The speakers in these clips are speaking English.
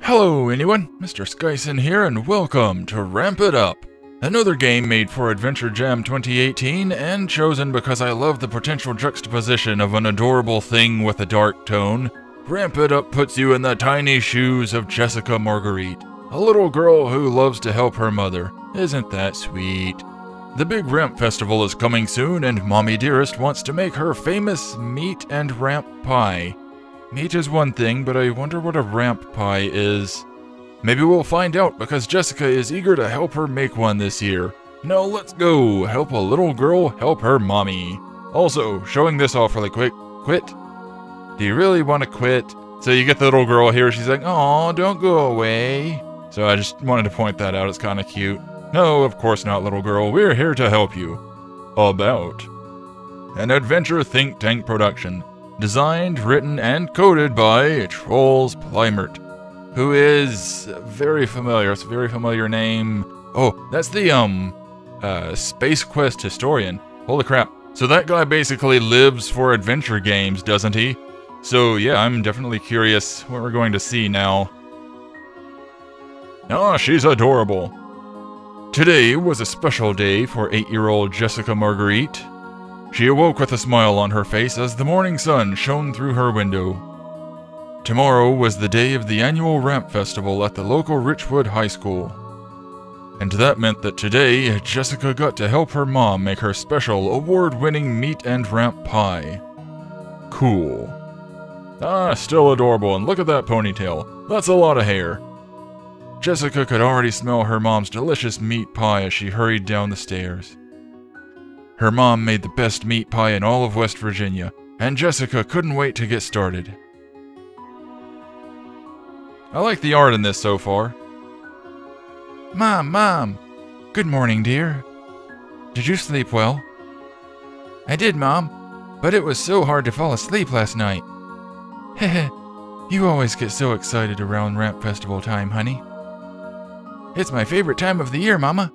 Hello anyone, Mr. Skyson here and welcome to Ramp It Up, another game made for Adventure Jam 2018 and chosen because I love the potential juxtaposition of an adorable thing with a dark tone. Ramp It Up puts you in the tiny shoes of Jessica Marguerite, a little girl who loves to help her mother. Isn't that sweet? The big ramp festival is coming soon and Mommy Dearest wants to make her famous meat and ramp pie. Meat is one thing, but I wonder what a ramp pie is. Maybe we'll find out because Jessica is eager to help her make one this year. Now let's go, help a little girl help her mommy. Also, showing this off really quick, quit? Do you really want to quit? So you get the little girl here, she's like, "Aw, don't go away." So I just wanted to point that out, it's kind of cute. No, of course not, little girl, we're here to help you. About an adventure think tank production. Designed, written, and coded by Trolls Plymert, who is very familiar. It's a very familiar name. Oh, that's the, Space Quest historian. Holy crap. So that guy basically lives for adventure games, doesn't he? So yeah, I'm definitely curious what we're going to see now. Ah, she's adorable. Today was a special day for 8-year-old Jessica Marguerite. She awoke with a smile on her face as the morning sun shone through her window. Tomorrow was the day of the annual ramp festival at the local Richwood High School. And that meant that today, Jessica got to help her mom make her special award-winning meat and ramp pie. Cool. Ah, still adorable, and look at that ponytail. That's a lot of hair. Jessica could already smell her mom's delicious meat pie as she hurried down the stairs. Her mom made the best meat pie in all of West Virginia, and Jessica couldn't wait to get started. I like the art in this so far. Mom! Good morning, dear. Did you sleep well? I did, Mom, but it was so hard to fall asleep last night. Heh, you always get so excited around Ramp Festival time, honey. It's my favorite time of the year, Mama.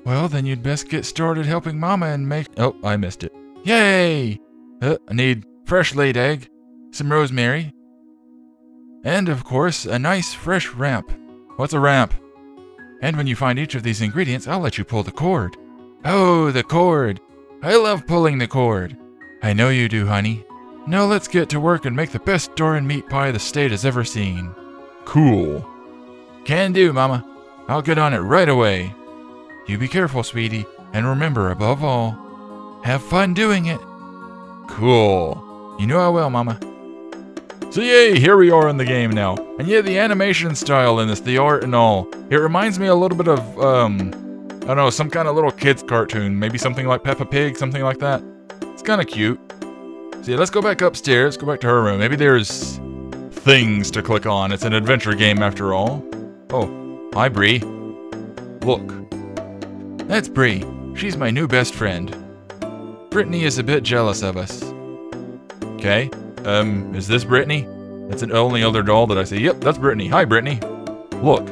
Well, then you'd best get started helping Mama and make— Oh, I missed it. Yay! I need fresh laid egg, some rosemary, and of course, a nice fresh ramp. What's a ramp? And when you find each of these ingredients, I'll let you pull the cord. Oh, the cord! I love pulling the cord. I know you do, honey. Now let's get to work and make the best darn meat pie the state has ever seen. Cool. Can do, Mama. I'll get on it right away. You be careful, sweetie, and remember, above all, have fun doing it. Cool. You know I will, Mama. So yay, here we are in the game now. And yeah, the animation style in this, the art and all, it reminds me a little bit of, I don't know, some kind of little kid's cartoon. Maybe something like Peppa Pig, something like that. It's kind of cute. So yeah, let's go back upstairs, go back to her room. Maybe there's things to click on. It's an adventure game after all. Oh, hi, Bree. Look. That's Bree. She's my new best friend. Brittany is a bit jealous of us. Okay. Is this Brittany? That's an only other doll that I see. Yep, that's Brittany. Hi, Brittany. Look.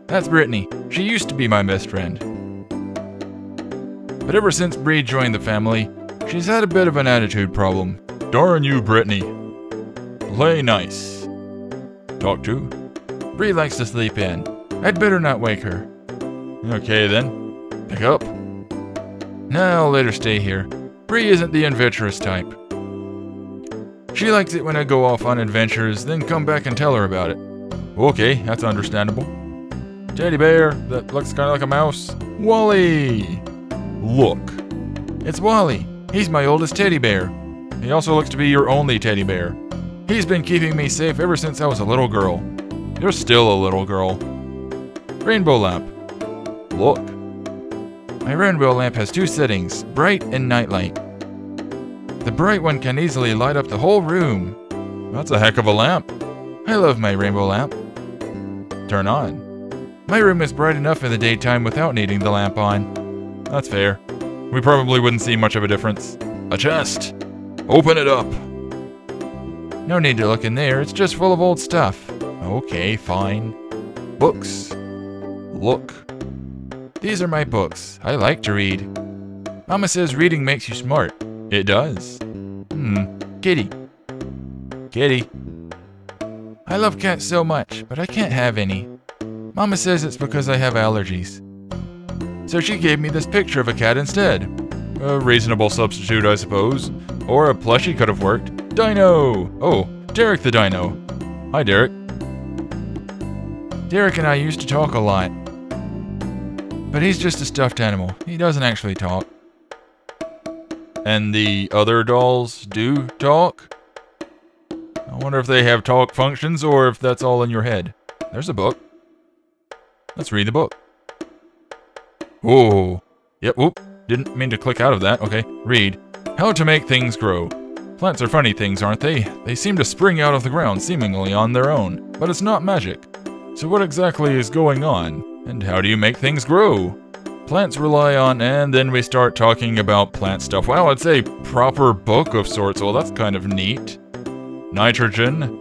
That's Brittany. She used to be my best friend. But ever since Bree joined the family, she's had a bit of an attitude problem. Darn you, Brittany. Play nice. Talk to? Bree likes to sleep in. I'd better not wake her. Okay, then. Pick up. No, I'll let her stay here. Bree isn't the adventurous type. She likes it when I go off on adventures, then come back and tell her about it. Okay, that's understandable. Teddy bear, that looks kind of like a mouse. Wally! Look. It's Wally. He's my oldest teddy bear. He also looks to be your only teddy bear. He's been keeping me safe ever since I was a little girl. You're still a little girl. Rainbow lamp. Look. My rainbow lamp has 2 settings, bright and nightlight. The bright one can easily light up the whole room. That's a heck of a lamp. I love my rainbow lamp. Turn on. My room is bright enough in the daytime without needing the lamp on. That's fair. We probably wouldn't see much of a difference. A chest. Open it up. No need to look in there, it's just full of old stuff. Okay, fine. Books. Look. These are my books. I like to read. Mama says reading makes you smart. It does. Kitty. Kitty. I love cats so much, but I can't have any. Mama says it's because I have allergies. So she gave me this picture of a cat instead. A reasonable substitute, I suppose. Or a plushie could have worked. Dino! Oh, Derek the Dino. Hi, Derek. Derek and I used to talk a lot. But he's just a stuffed animal. He doesn't actually talk. And the other dolls do talk? I wonder if they have talk functions or if that's all in your head. There's a book. Let's read the book. Whoa. Yep, whoop. Didn't mean to click out of that. Okay, read. How to make things grow. Plants are funny things, aren't they? They seem to spring out of the ground seemingly on their own. But it's not magic. So what exactly is going on? And how do you make things grow? Plants rely on, and then we start talking about plant stuff. Wow, it's a proper book of sorts. Well, that's kind of neat. Nitrogen.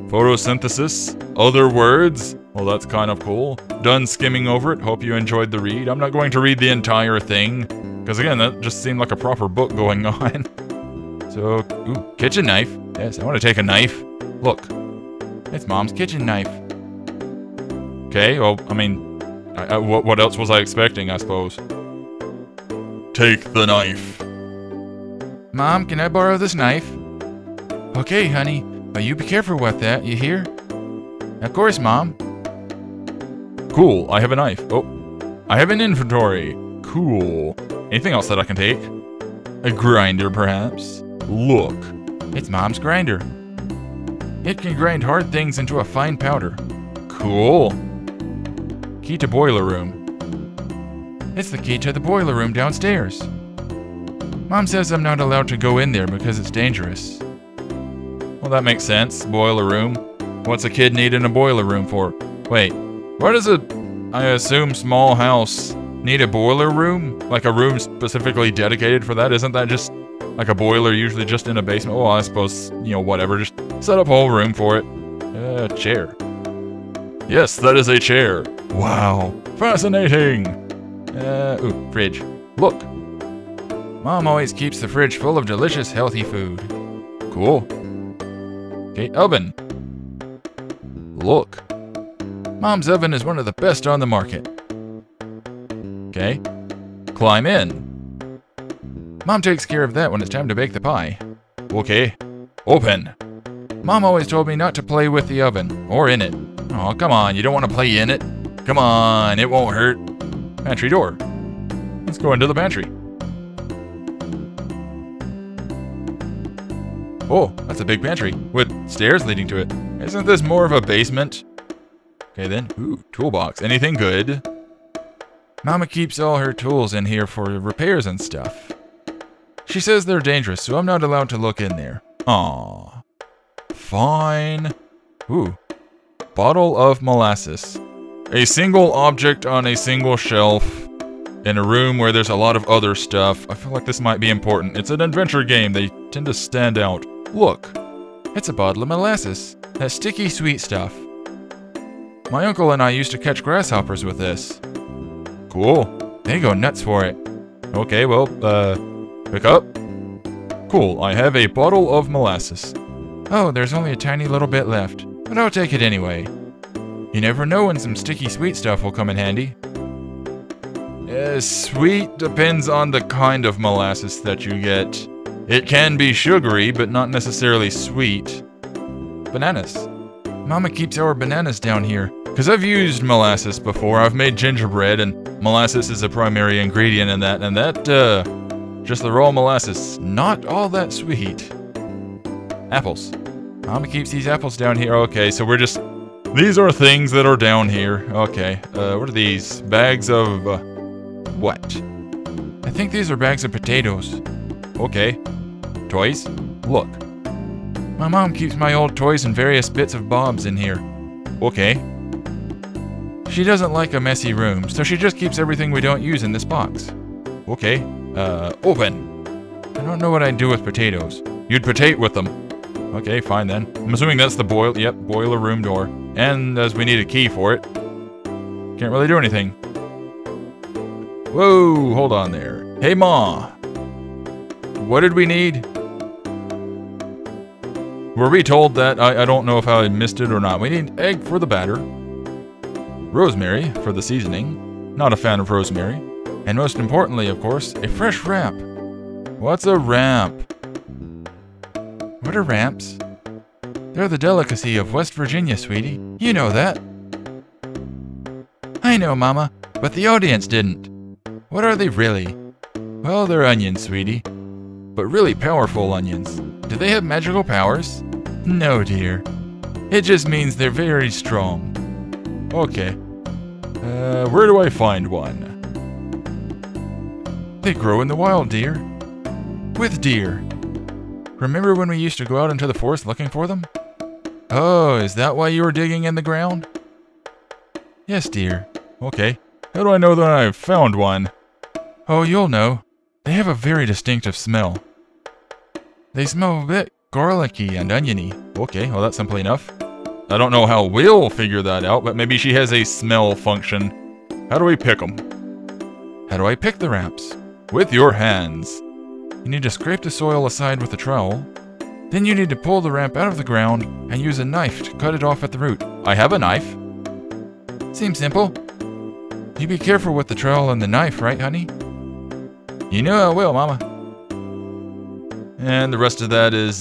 Photosynthesis. Other words. Well, that's kind of cool. Done skimming over it. Hope you enjoyed the read. I'm not going to read the entire thing, because again, that just seemed like a proper book going on. So, ooh, kitchen knife. Yes, I want to take a knife. Look. It's Mom's kitchen knife. Okay, well, I mean, what else was I expecting, I suppose? Take the knife. Mom, can I borrow this knife? Okay, honey, but you be careful with that, you hear? Of course, Mom. Cool, I have a knife. Oh, I have an inventory. Cool. Anything else that I can take? A grinder, perhaps? Look. It's Mom's grinder. It can grind hard things into a fine powder. Cool. Key to boiler room. It's the key to the boiler room downstairs. Mom says I'm not allowed to go in there because it's dangerous. Well, that makes sense. Boiler room. What's a kid need in a boiler room for? Wait, why does I assume, small house need a boiler room? Like a room specifically dedicated for that? Isn't that just like a boiler usually just in a basement? Well, I suppose, you know, whatever. Just set up a whole room for it. Chair. Yes, that is a chair. Wow, fascinating. Ooh, fridge. Look. Mom always keeps the fridge full of delicious, healthy food. Cool. Okay, oven. Look. Mom's oven is one of the best on the market. Okay. Climb in. Mom takes care of that when it's time to bake the pie. Okay. Open. Mom always told me not to play with the oven, or in it. Oh, come on, you don't want to play in it? Come on, it won't hurt. Pantry door. Let's go into the pantry. Oh, that's a big pantry, with stairs leading to it. Isn't this more of a basement? Okay then, ooh, toolbox. Anything good? Mama keeps all her tools in here for repairs and stuff. She says they're dangerous, so I'm not allowed to look in there. Aww. Fine. Ooh. Bottle of molasses. A single object on a single shelf in a room where there's a lot of other stuff. I feel like this might be important. It's an adventure game. They tend to stand out. Look. It's a bottle of molasses. That sticky sweet stuff. My uncle and I used to catch grasshoppers with this. Cool. They go nuts for it. Okay, well, pick up. Cool, I have a bottle of molasses. Oh, there's only a tiny little bit left, but I'll take it anyway. You never know when some sticky sweet stuff will come in handy. Sweet depends on the kind of molasses that you get. It can be sugary, but not necessarily sweet. Bananas. Mama keeps our bananas down here, because I've used molasses before. I've made gingerbread, and molasses is a primary ingredient in that, and that, just the raw molasses, not all that sweet. Apples. Mama keeps these apples down here. Okay, so we're just... These are things that are down here. Okay, what are these? Bags of, what? I think these are bags of potatoes. Okay. Toys? Look. My mom keeps my old toys and various bits of bobs in here. Okay. She doesn't like a messy room, so she just keeps everything we don't use in this box. Okay. Open. I don't know what I'd do with potatoes. You'd potate with them. Okay, fine then. I'm assuming that's the boiler room door. And as we need a key for it, can't really do anything. Whoa, hold on there. Hey, Ma. What did we need? Were we told that? I don't know if I missed it or not. We need egg for the batter. Rosemary for the seasoning. Not a fan of rosemary. And most importantly, of course, a fresh wrap. What's a ramp? What are ramps? They're the delicacy of West Virginia, sweetie. You know that. I know, Mama, but the audience didn't. What are they really? Well, they're onions, sweetie. But really powerful onions. Do they have magical powers? No, dear. It just means they're very strong. Okay. Where do I find one? They grow in the wild, dear. With deer. Remember when we used to go out into the forest looking for them? Oh, is that why you were digging in the ground? Yes, dear. Okay. How do I know that I've found one? Oh, you'll know. They have a very distinctive smell. They smell a bit garlicky and oniony. Okay, well that's simple enough. I don't know how we'll figure that out, but maybe she has a smell function. How do we pick them? How do I pick the ramps? With your hands. You need to scrape the soil aside with a trowel. Then you need to pull the ramp out of the ground and use a knife to cut it off at the root. I have a knife. Seems simple. You be careful with the trowel and the knife, right, honey? You know I will, Mama. And the rest of that is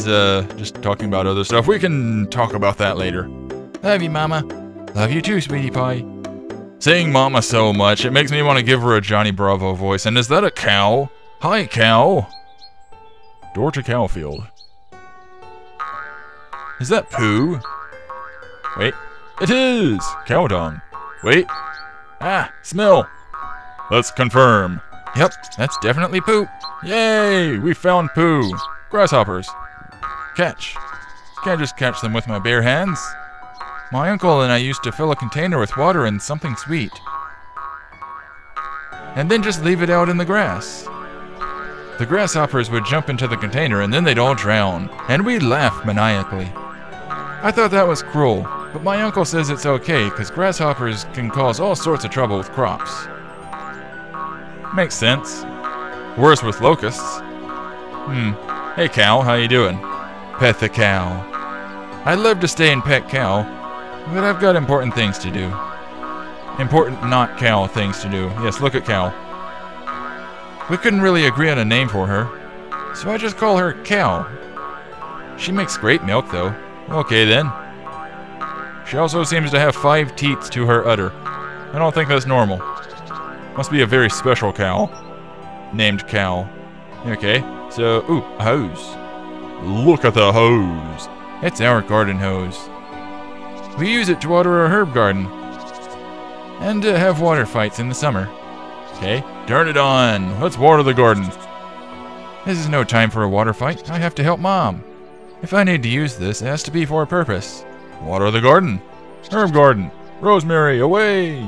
just talking about other stuff. We can talk about that later. Love you, Mama. Love you too, sweetie pie. Saying Mama so much, it makes me want to give her a Johnny Bravo voice. And is that a cow? Hi, cow. Door to cowfield. Is that poo? Wait. It is! Cow dung. Wait. Ah, smell. Let's confirm. Yep, that's definitely poop. Yay! We found poo. Grasshoppers. Catch. Can't just catch them with my bare hands. My uncle and I used to fill a container with water and something sweet. And then just leave it out in the grass. The grasshoppers would jump into the container and then they'd all drown. And we'd laugh maniacally. I thought that was cruel, but my uncle says it's okay because grasshoppers can cause all sorts of trouble with crops. Makes sense. Worse with locusts. Hey cow, how you doing? Pet the cow. I'd love to stay and pet cow, but I've got important things to do. Important not cow things to do. Yes, look at cow. We couldn't really agree on a name for her, so I just call her Cow. She makes great milk though. Okay then. She also seems to have 5 teats to her udder. I don't think that's normal. Must be a very special cow. Named Cow. Okay, so, ooh, a hose. Look at the hose. It's our garden hose. We use it to water our herb garden. And to have water fights in the summer. Okay, turn it on. Let's water the garden. This is no time for a water fight. I have to help Mom. If I need to use this, it has to be for a purpose. Water the garden. Herb garden. Rosemary, away.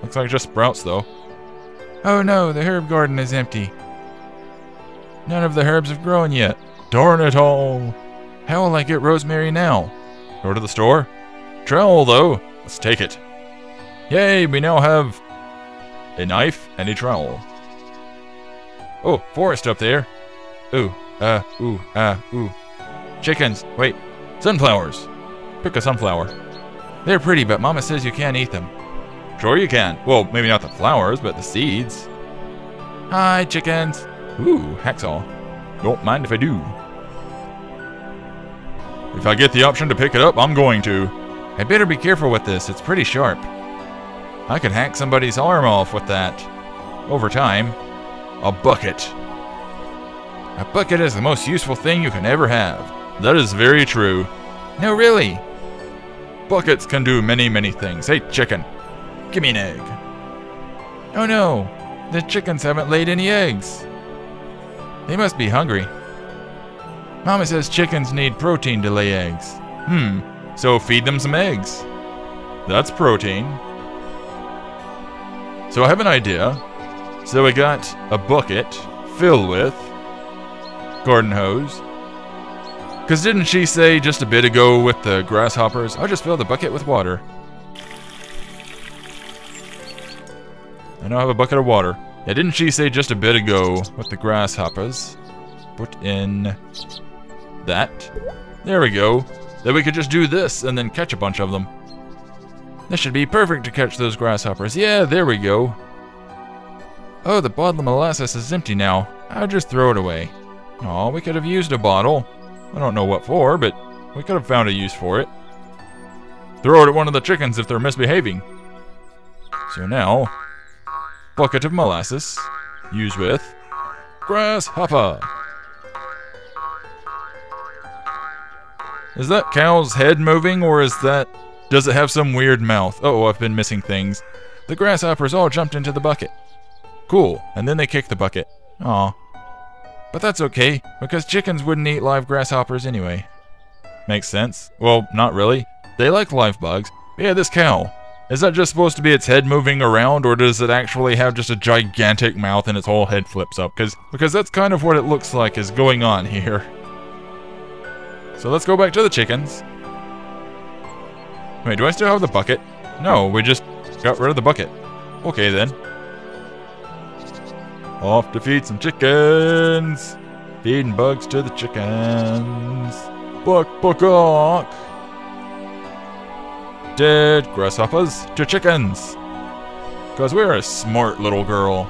Looks like just sprouts, though. Oh no, the herb garden is empty. None of the herbs have grown yet. Darn it all. How will I get rosemary now? Go to the store? Trowel, though. Let's take it. Yay, we now have a knife and a trowel. Oh, forest up there. Ooh. Chickens. Wait. Sunflowers. Pick a sunflower. They're pretty, but Mama says you can't eat them. Sure you can. Well, maybe not the flowers, but the seeds. Hi, chickens. Ooh, hacksaw. Don't mind if I do. If I get the option to pick it up, I'm going to. I better be careful with this. It's pretty sharp. I could hack somebody's arm off with that. Over time. A bucket. A bucket is the most useful thing you can ever have. That is very true. No, really. Buckets can do many, many things. Hey, chicken. Give me an egg. Oh no. The chickens haven't laid any eggs. They must be hungry. Mama says chickens need protein to lay eggs. So feed them some eggs. That's protein. So I have an idea. So we got a bucket filled with garden hose. Because didn't she say just a bit ago with the grasshoppers, I'll just fill the bucket with water. I now have a bucket of water. Yeah, didn't she say just a bit ago with the grasshoppers? Put in that. There we go. Then we could just do this and then catch a bunch of them. This should be perfect to catch those grasshoppers. Yeah, there we go. Oh, the bottle of molasses is empty now. I'll just throw it away. Aw, we could have used a bottle. I don't know what for, but we could have found a use for it. Throw it at one of the chickens if they're misbehaving. So now, bucket of molasses, used with grasshopper. Is that cow's head moving, or does it have some weird mouth? Oh, I've been missing things. The grasshoppers all jumped into the bucket. Cool, and then they kicked the bucket. Aw. But that's okay, because chickens wouldn't eat live grasshoppers anyway. Makes sense. Well, not really. They like live bugs. But yeah, this cow. Is that just supposed to be its head moving around, or does it actually have just a gigantic mouth and its whole head flips up? Because that's kind of what it looks like is going on here. So let's go back to the chickens. Wait, do I still have the bucket? No, we just got rid of the bucket. Okay then. Off to feed some chickens. Feeding bugs to the chickens. Buck, buck, buck. Dead grasshoppers to chickens. Because we're a smart little girl.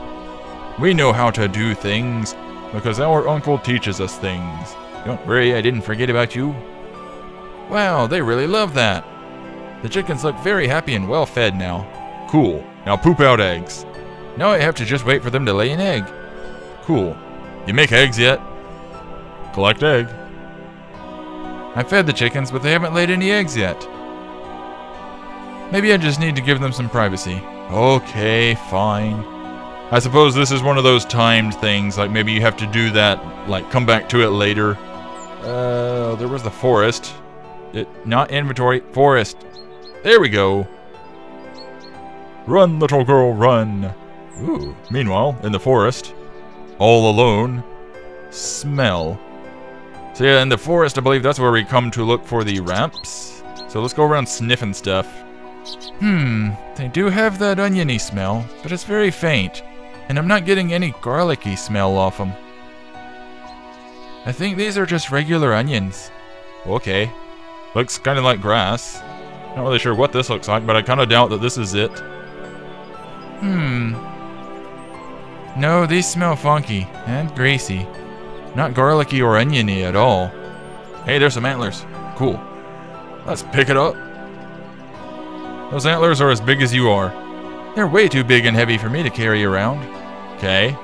We know how to do things because our uncle teaches us things. Don't worry, I didn't forget about you. Wow, they really love that. The chickens look very happy and well fed now. Cool. Now poop out eggs. Now I have to just wait for them to lay an egg. Cool. You make eggs yet? Collect egg. I fed the chickens, but they haven't laid any eggs yet. Maybe I just need to give them some privacy. Okay, fine. I suppose this is one of those timed things, like maybe you have to do that, like come back to it later. There was the forest. Not inventory, forest. There we go. Run, little girl, run. Ooh. Meanwhile, in the forest, all alone, smell. So yeah, in the forest, I believe that's where we come to look for the ramps. So let's go around sniffing stuff. They do have that oniony smell, but it's very faint, and I'm not getting any garlicky smell off them. I think these are just regular onions. Okay. Looks kind of like grass. Not really sure what this looks like, but I kind of doubt that this is it. No, these smell funky and greasy. Not garlicky or oniony at all. Hey, there's some antlers. Cool. Let's pick it up. Those antlers are as big as you are. They're way too big and heavy for me to carry around. Okay.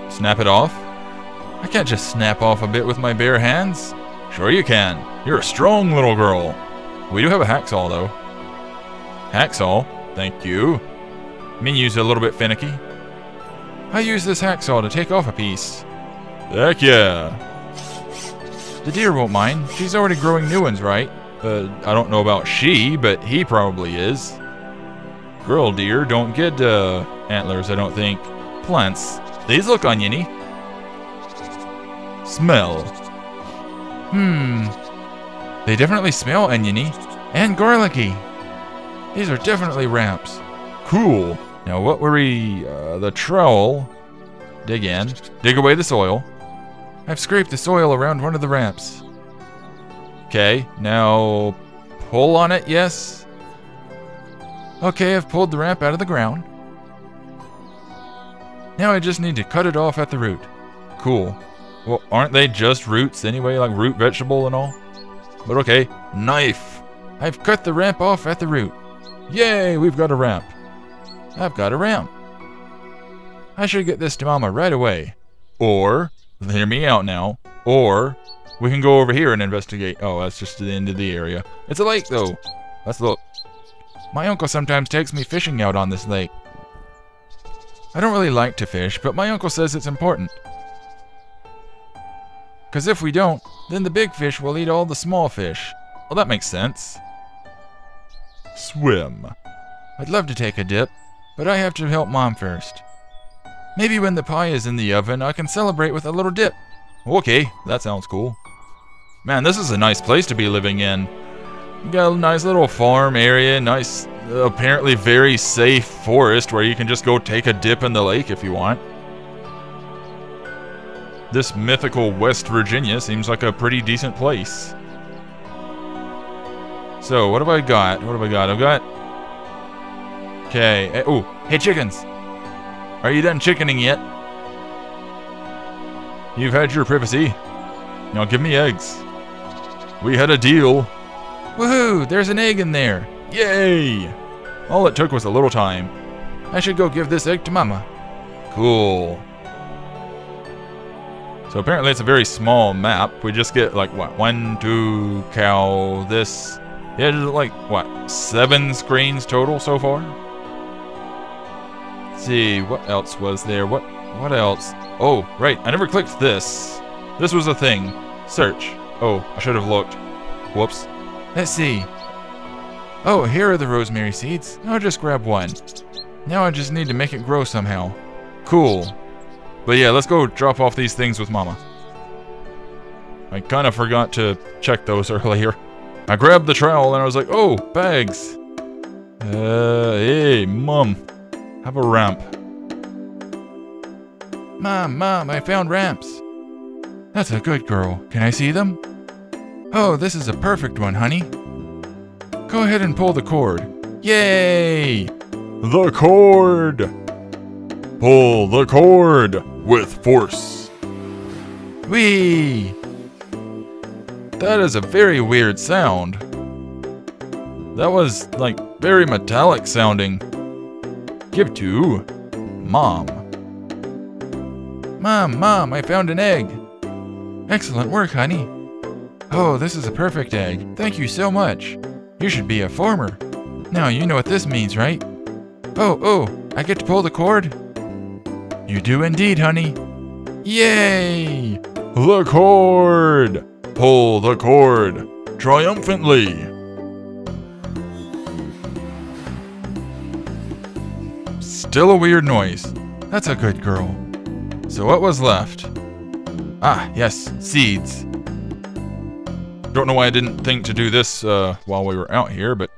Snap it off. I can't just snap off a bit with my bare hands. Sure you can. You're a strong little girl. We do have a hacksaw, though. Hacksaw? Thank you. Menu's a little bit finicky. I use this hacksaw to take off a piece. Heck yeah. The deer won't mind. She's already growing new ones, right? I don't know about she, but he probably is. Girl deer don't get antlers, I don't think. Plants. These look oniony. Smell. They definitely smell oniony and garlicky. These are definitely ramps. Cool. Now what were we... the trowel. Dig in. Dig away the soil. I've scraped the soil around one of the ramps. Okay, now pull on it, yes? Okay, I've pulled the ramp out of the ground. Now I just need to cut it off at the root. Cool. Well, aren't they just roots anyway, like root vegetable and all? But okay, knife. I've cut the ramp off at the root. Yay, we've got a ramp. I've got a ramp. I should get this to Mama right away. Or, hear me out now, or we can go over here and investigate. Oh, that's just the end of the area. It's a lake, though. Let's look. My uncle sometimes takes me fishing out on this lake. I don't really like to fish, but my uncle says it's important. Because if we don't, then the big fish will eat all the small fish. Well, that makes sense. Swim. I'd love to take a dip, but I have to help Mom first. Maybe when the pie is in the oven, I can celebrate with a little dip. Okay, that sounds cool. Man, this is a nice place to be living in. You got a nice little farm area, nice, apparently very safe forest where you can just go take a dip in the lake if you want. This mythical West Virginia seems like a pretty decent place. So, what have I got? What have I got? I've got... Okay. Oh, hey chickens! Are you done chickening yet? You've had your privacy. Now give me eggs. We had a deal. Woohoo! There's an egg in there. Yay! All it took was a little time. I should go give this egg to Mama. Cool. So apparently it's a very small map. We just get like, what, 1, 2, cow, this. Yeah, just like, what, 7 screens total so far? Let's see, what else was there? What else? Oh, right, I never clicked this. This was a thing. Search. Oh, I should have looked. Whoops. Let's see. Oh, here are the rosemary seeds. I'll just grab one. Now I just need to make it grow somehow. Cool. But yeah, let's go drop off these things with Mama. I kind of forgot to check those earlier. I grabbed the trowel and I was like, oh, bags. Hey, Mom. Have a ramp. Mom, I found ramps. That's a good girl. Can I see them? Oh, this is a perfect one, honey. Go ahead and pull the cord. Yay! The cord! Pull the cord with force. Whee! That is a very weird sound. That was, like, very metallic sounding. Give to Mom. Mom, I found an egg. Excellent work, honey. Oh, this is a perfect egg. Thank you so much. You should be a farmer. Now you know what this means, right? Oh, I get to pull the cord? You do indeed, honey. Yay! The cord! Pull the cord triumphantly. Still a weird noise. That's a good girl. So what was left? Ah, yes, seeds. Don't know why I didn't think to do this while we were out here, but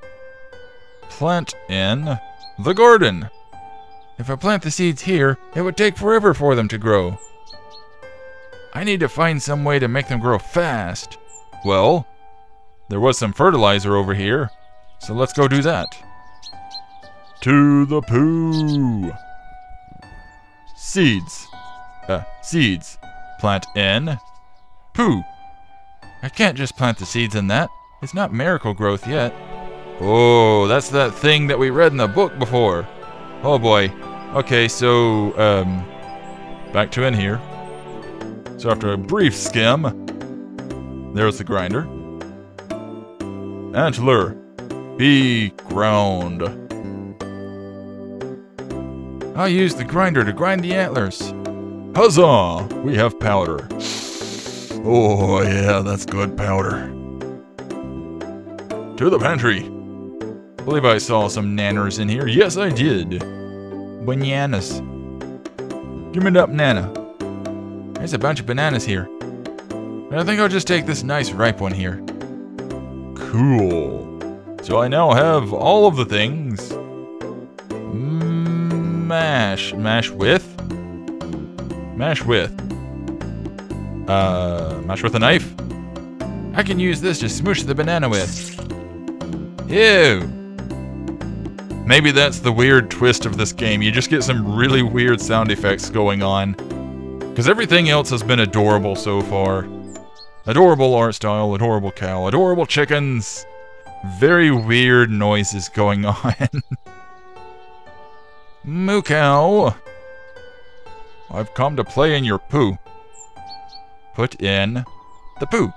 plant in the garden. If I plant the seeds here, it would take forever for them to grow. I need to find some way to make them grow fast. Well, there was some fertilizer over here, so let's go do that. To the poo. Seeds. Seeds. Plant in poo. I can't just plant the seeds in that. It's not miracle growth yet. Oh, that's that thing that we read in the book before. Oh boy. Okay, so, back to in here. So after a brief skim, there's the grinder. Antler. Be ground. I'll use the grinder to grind the antlers. Huzzah! We have powder. Oh yeah, that's good powder. To the pantry. I believe I saw some nanners in here. Yes, I did. Bananas. Give me that banana. There's a bunch of bananas here. I think I'll just take this nice ripe one here. Cool. So I now have all of the things. Mash with a knife. I can use this to smoosh the banana with. Ew. Maybe that's the weird twist of this game. You just get some really weird sound effects going on. Because everything else has been adorable so far. Adorable art style, adorable cow, adorable chickens. Very weird noises going on. Moo cow. I've come to play in your poo. Put in the poo.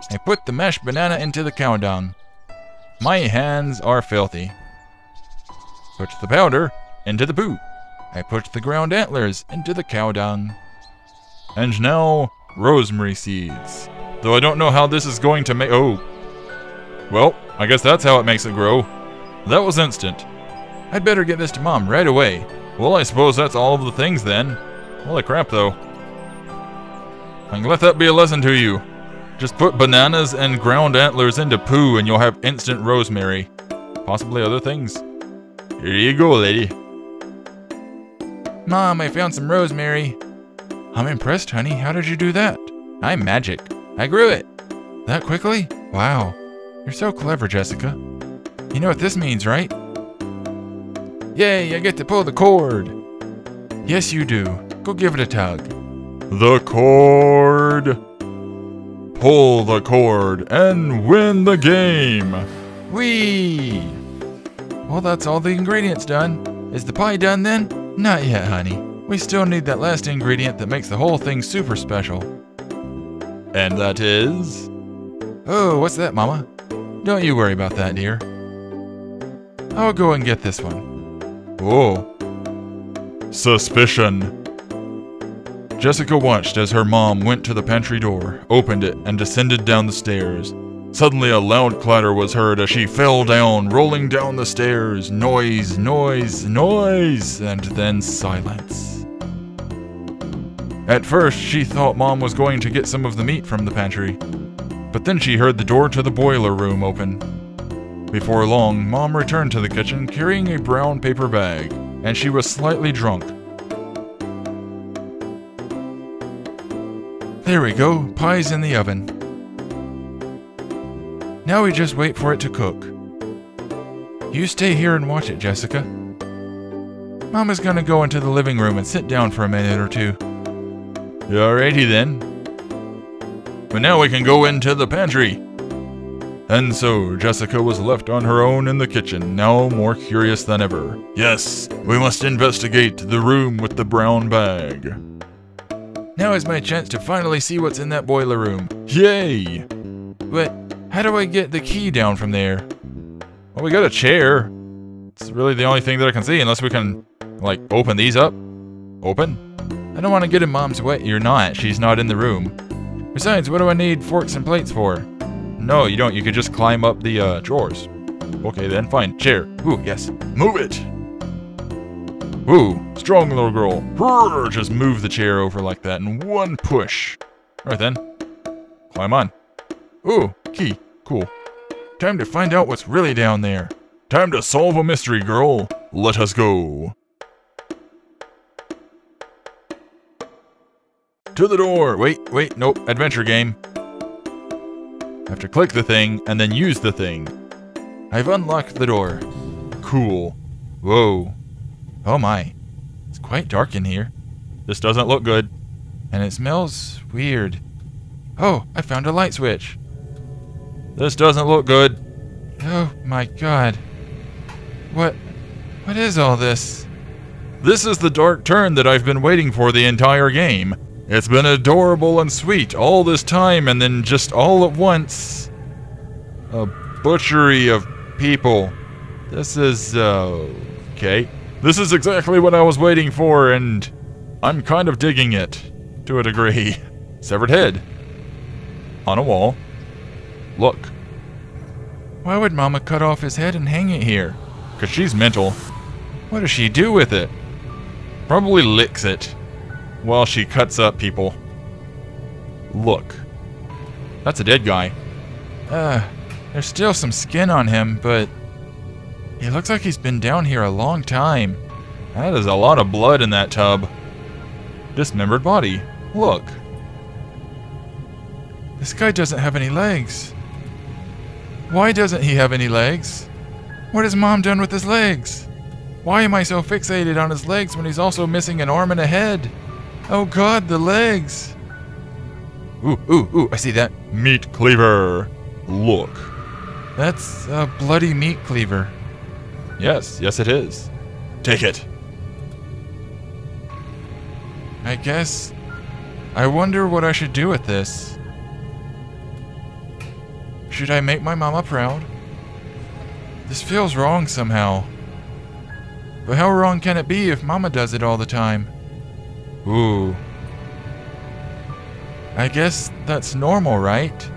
I put the mashed banana into the cow dung. My hands are filthy. Put the powder into the poo. I put the ground antlers into the cow dung. And now, rosemary seeds. Though I don't know how this is going to make... Oh. Well, I guess that's how it makes it grow. That was instant. I'd better get this to Mom right away. Well, I suppose that's all of the things then. Holy crap, though. I can let that be a lesson to you. Just put bananas and ground antlers into poo and you'll have instant rosemary. Possibly other things. Here you go, lady. Mom, I found some rosemary. I'm impressed, honey. How did you do that? I'm magic. I grew it. That quickly? Wow. You're so clever, Jessica. You know what this means, right? Yay, I get to pull the cord. Yes, you do. Go give it a tug. The cord. Pull the cord and win the game. Whee! Well, that's all the ingredients done. Is the pie done then? Not yet, honey. We still need that last ingredient that makes the whole thing super special. And that is? Oh, what's that, Mama? Don't you worry about that, dear. I'll go and get this one. Oh. Suspicion. Jessica watched as her mom went to the pantry door, opened it, and descended down the stairs. Suddenly a loud clatter was heard as she fell down, rolling down the stairs. Noise, noise, noise, and then silence. At first, she thought Mom was going to get some of the meat from the pantry, but then she heard the door to the boiler room open. Before long, Mom returned to the kitchen carrying a brown paper bag, and she was slightly drunk. There we go, pie's in the oven. Now we just wait for it to cook. You stay here and watch it, Jessica. Mama's gonna go into the living room and sit down for a minute or two. Alrighty then. But now we can go into the pantry. And so, Jessica was left on her own in the kitchen, now more curious than ever. Yes, we must investigate the room with the brown bag. Now is my chance to finally see what's in that boiler room. Yay! But how do I get the key down from there? Well, we got a chair. It's really the only thing that I can see, unless we can, like, open these up. Open? I don't want to get in Mom's way. You're not. She's not in the room. Besides, what do I need forks and plates for? No, you don't. You could just climb up the drawers. Okay then, fine. Chair. Ooh, yes. Move it! Ooh, strong little girl. Brrr, just move the chair over like that in one push. Alright then. Climb on. Ooh, key. Cool. Time to find out what's really down there. Time to solve a mystery, girl. Let us go. To the door. Wait, nope. Adventure game. Have to click the thing and then use the thing. I've unlocked the door. Cool. Whoa. Oh my. It's quite dark in here. This doesn't look good. And it smells weird. Oh, I found a light switch. This doesn't look good. Oh my god. What is all this? This is the dark turn that I've been waiting for the entire game. It's been adorable and sweet all this time, and then just all at once, a butchery of people. This is, okay. This is exactly what I was waiting for, and I'm kind of digging it, to a degree. Severed head. On a wall. Look. Why would Mama cut off his head and hang it here? 'Cause she's mental. What does she do with it? Probably licks it while she cuts up people. Look. That's a dead guy. There's still some skin on him, but he looks like he's been down here a long time. That is a lot of blood in that tub. Dismembered body. Look. This guy doesn't have any legs. Why doesn't he have any legs? What has Mom done with his legs? Why am I so fixated on his legs when he's also missing an arm and a head? Oh god, the legs! Ooh, I see that. Meat cleaver. Look. That's a bloody meat cleaver. Yes it is. Take it. I guess. I wonder what I should do with this. Should I make my mama proud? This feels wrong somehow. But how wrong can it be if Mama does it all the time? Ooh. I guess that's normal, right?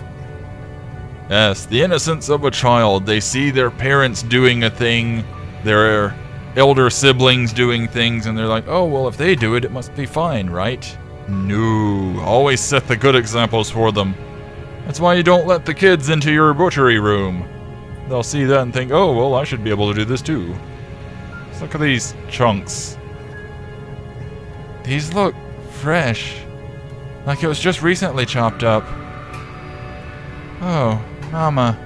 Yes, the innocence of a child. They see their parents doing a thing, their elder siblings doing things, and they're like, oh, well, if they do it, it must be fine, right? No. Always set the good examples for them. That's why you don't let the kids into your butchery room. They'll see that and think, oh, well, I should be able to do this too. Let's look at these chunks. These look fresh. Like it was just recently chopped up. Oh, Mama.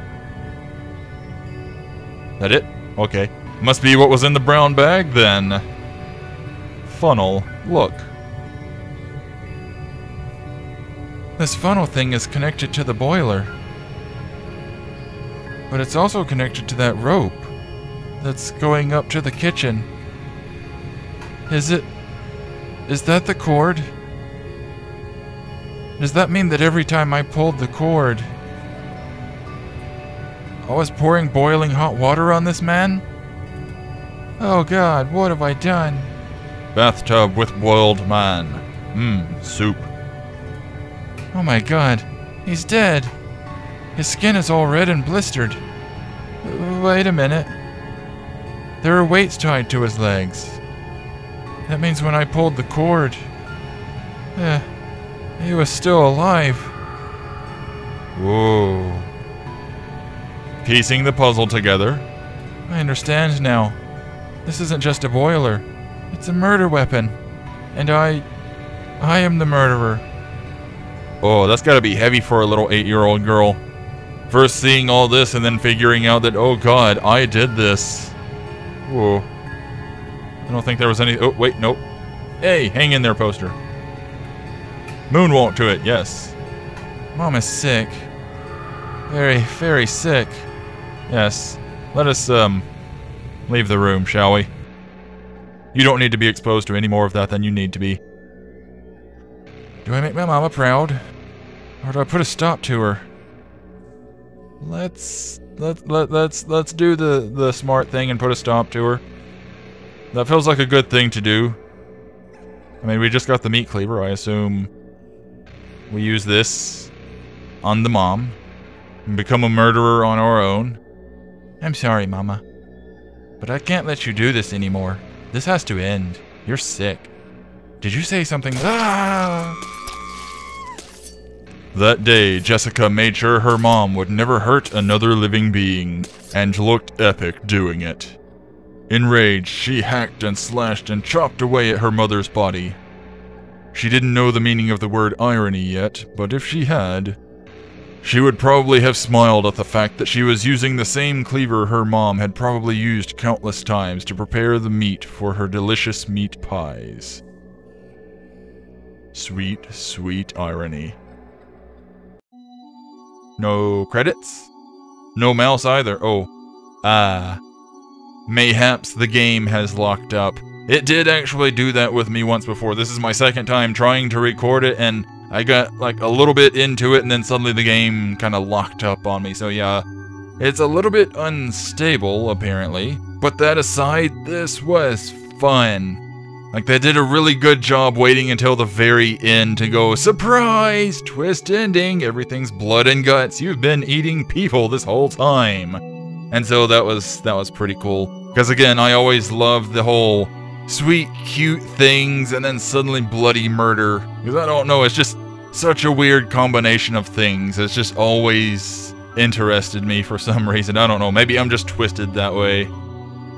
That it? Okay. Must be what was in the brown bag then. Funnel. Look. This funnel thing is connected to the boiler. But it's also connected to that rope that's going up to the kitchen. Is that the cord? Does that mean that every time I pulled the cord, I was pouring boiling hot water on this man? Oh God, what have I done? Bathtub with boiled man. Soup. Oh my God, he's dead. His skin is all red and blistered. Wait a minute. There are weights tied to his legs. That means when I pulled the cord, he was still alive. Whoa. Piecing the puzzle together. I understand now. This isn't just a boiler. It's a murder weapon. And I am the murderer. Oh, that's gotta be heavy for a little 8-year-old girl. First seeing all this and then figuring out that, oh God, I did this. Whoa. I don't think there was any... Oh, wait, nope. Hey, hang in there, poster. Moonwalk to it, yes. Mom is sick. Very, very sick. Yes. Let us, leave the room, shall we? You don't need to be exposed to any more of that than you need to be. Do I make my mama proud? Or do I put a stop to her? Let's do the smart thing and put a stop to her. That feels like a good thing to do. I mean, we just got the meat cleaver. I assume we use this on the mom and become a murderer on our own. I'm sorry, Mama, but I can't let you do this anymore. This has to end. You're sick. Did you say something? Ah! That day, Jessica made sure her mom would never hurt another living being, and looked epic doing it. Enraged, she hacked and slashed and chopped away at her mother's body. She didn't know the meaning of the word irony yet, but if she had, she would probably have smiled at the fact that she was using the same cleaver her mom had probably used countless times to prepare the meat for her delicious meat pies. Sweet, sweet irony. No credits? No mouse either. Oh. Mayhaps the game has locked up. It did actually do that with me once before. This is my second time trying to record it, and I got like a little bit into it, and then suddenly the game kind of locked up on me. So yeah, it's a little bit unstable, apparently. But that aside, this was fun. Like, they did a really good job waiting until the very end to go, surprise, twist ending, everything's blood and guts, you've been eating people this whole time. And so that was pretty cool. Because again, I always loved the whole sweet, cute things and then suddenly bloody murder. Because I don't know, it's just such a weird combination of things. It's just always interested me for some reason. I don't know, maybe I'm just twisted that way.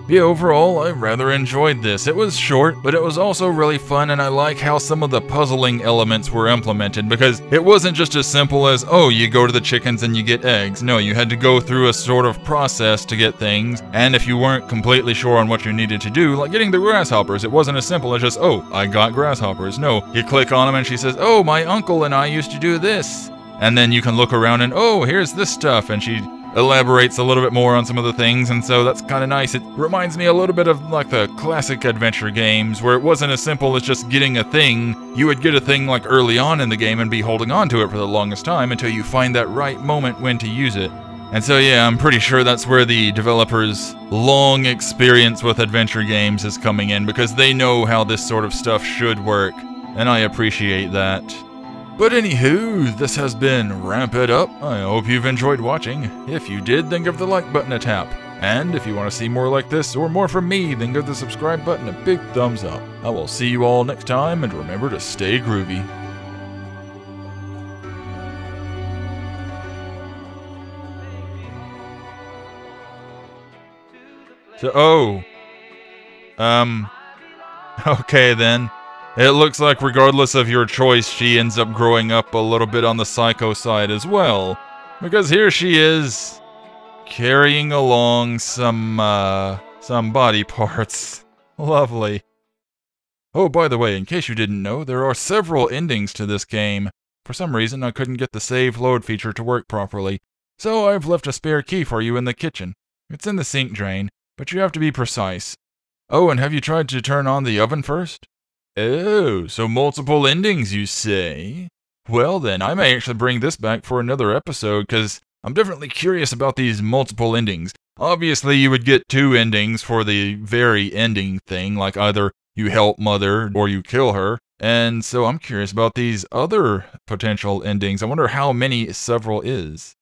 Yeah, overall, I rather enjoyed this. It was short, but it was also really fun, and I like how some of the puzzling elements were implemented, because it wasn't just as simple as, oh, you go to the chickens and you get eggs. No, you had to go through a sort of process to get things, and if you weren't completely sure on what you needed to do, like getting the grasshoppers, it wasn't as simple as just, oh, I got grasshoppers. No, you click on them and she says, oh, my uncle and I used to do this. And then you can look around and, oh, here's this stuff, and she elaborates a little bit more on some of the things, and so that's kind of nice. It reminds me a little bit of like the classic adventure games, where it wasn't as simple as just getting a thing. You would get a thing like early on in the game and be holding on to it for the longest time until you find that right moment when to use it. And so yeah, I'm pretty sure that's where the developers' long experience with adventure games is coming in, because they know how this sort of stuff should work, and I appreciate that. But anywho, this has been Ramp It Up. I hope you've enjoyed watching. If you did, then give the like button a tap. And if you want to see more like this or more from me, then give the subscribe button a big thumbs up. I will see you all next time, and remember to stay groovy. So, okay then. It looks like regardless of your choice, she ends up growing up a little bit on the psycho side as well. Because here she is, carrying along some body parts. Lovely. Oh, by the way, in case you didn't know, there are several endings to this game. For some reason, I couldn't get the save load feature to work properly, so I've left a spare key for you in the kitchen. It's in the sink drain, but you have to be precise. Oh, and have you tried to turn on the oven first? Oh, so multiple endings, you say? Well then, I may actually bring this back for another episode, because I'm definitely curious about these multiple endings. Obviously, you would get 2 endings for the very ending thing, like either you help Mother or you kill her. And so I'm curious about these other potential endings. I wonder how many several is.